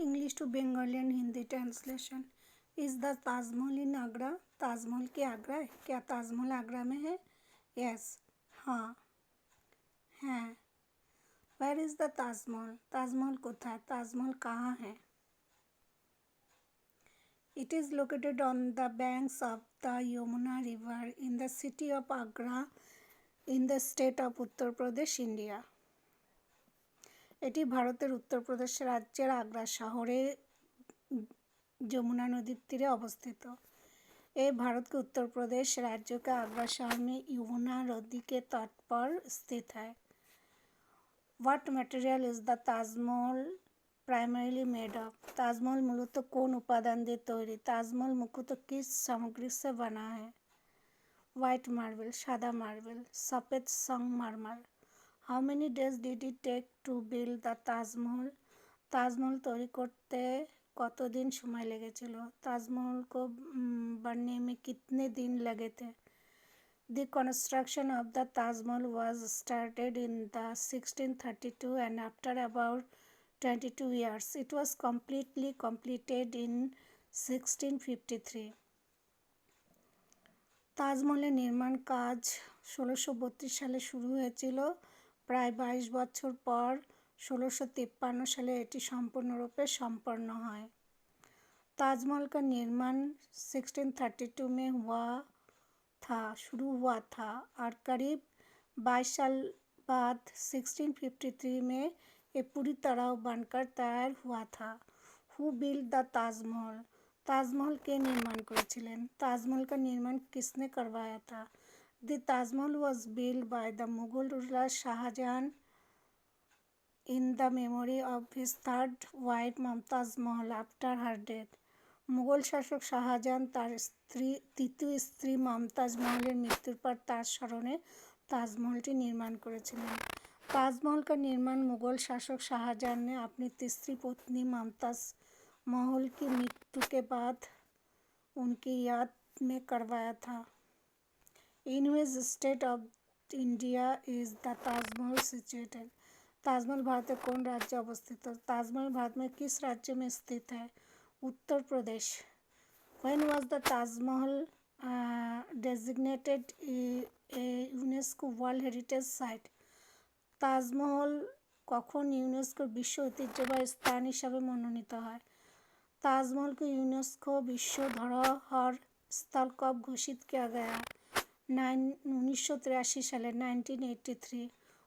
English to Bengali and Hindi translation. Is the Taj Mahal in Agra? Taj Mahal के आगरा है? क्या ताजमहल आगरा में है? यस, हाँ है। Where is the Taj Mahal? Taj Mahal कोथाय? ताजमहल कहाँ है? It is located on the banks of the Yamuna River in the city of Agra in the state of Uttar Pradesh, India. এটি ভারতের উত্তরপ্রদেশ রাজ্যের আগ্রা শহরে যমুনা নদীর তীরে অবস্থিত। ये भारत के उत्तर प्रदेश राज्य के आगरा शहर में यमुना नदी के तट पर स्थित है। What material is the Taj Mahal primarily made of? Taj Mahal मूलतः कौन उपादान দিয়ে তৈরি? ताजमहल मुख्यतः किस सामग्री से बना है? व्हाइट मार्बल, सादा मार्बल, सफेद संगमरमर। How many days did it take to build the Taj Mahal? Taj Mahal তৈরি করতে কতদিন সময় লেগেছিল? ताजमहल को बनने में कितने दिन लगे थे? The construction of the Taj Mahal was started in the 1632 and after about 22 years it was completely completed in 1653. তাজমহলের নির্মাণ কাজ 1632 সালে শুরু হয়েছিল। প্রায় 22 বছর পর 1653 সালে এটি সম্পূর্ণরূপে সম্পন্ন হয়। ताजमहल का निर्माण 1632 में शुरू हुआ था और करीब 22 साल बाद 1653 में ये पूरी तरह बनकर तैयार हुआ था। Who build the Taj Mahal? Taj Mahal के निर्माण करेছিলেন? ताजमहल का निर्माण किसने करवाया था? The Taj Mahal was build by the Mughal ruler Shah Jahan in the memory of his third wife Mumtaz Mahal after her death. Mughal शासक शाहजहां তার তৃতীয় স্ত্রী মমতাজ মহলের মৃত্যুর পর তার স্মরণে ताजमहलটি নির্মাণ করেছিলেন। ताजमहल का निर्माण मुगल शासक शाहजहां ने अपनी तीसरी पत्नी मुमताज महल की मृत्यु के बाद उनकी याद में करवाया था। In which state of India is the Taj Mahal situated? Taj Mahal Bharat कौन राज्य अवस्थित है? ताजमहल भारत में किस राज्य में स्थित है? Uttar Pradesh. When was the Taj Mahal designated a UNESCO World Heritage Site? Taj Mahal কখন ইউনেস্কোর বিশ্ব ঐতিহ্যবাহী স্থান হিসাবে মনোনীত হয়? ताजमहल को यूनेस्को विश्व धरोहर स्थल कब घोषित किया गया? 1983 साले 1983।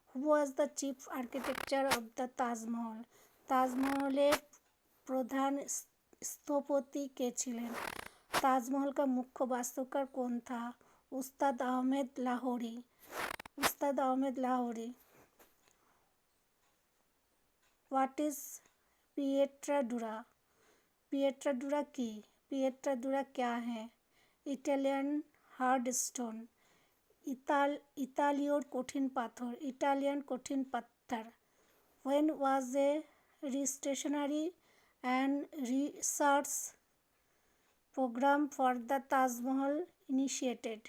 Who was the chief architecture of the Taj Mahal? ताजमहलेর प्रधान স্থপতি কে ছিলেন? ताजमहल का मुख्य वास्तुकार कौन था? उस्ताद Ahmad Lahori. Ustad Ahmad Lahori. What is pietra dura? Pietra dura की? पिएट्राडुरा क्या है? Italian hard stone. इतालियोर कठिन पाथर। इटालियन कठिन पत्थर। When was a restoration and research programme for the Taj Mahal initiated?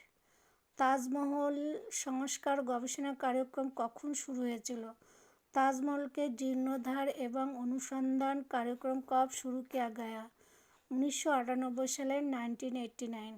Taj Mahal সংস্কার গবেষণা কার্যক্রম কখন শুরু হয়েছিল? ताजमहल के जीर्णोद्धार एवं अनुसंधान कार्यक्रम कब शुरू किया गया? 1998 साले 1989।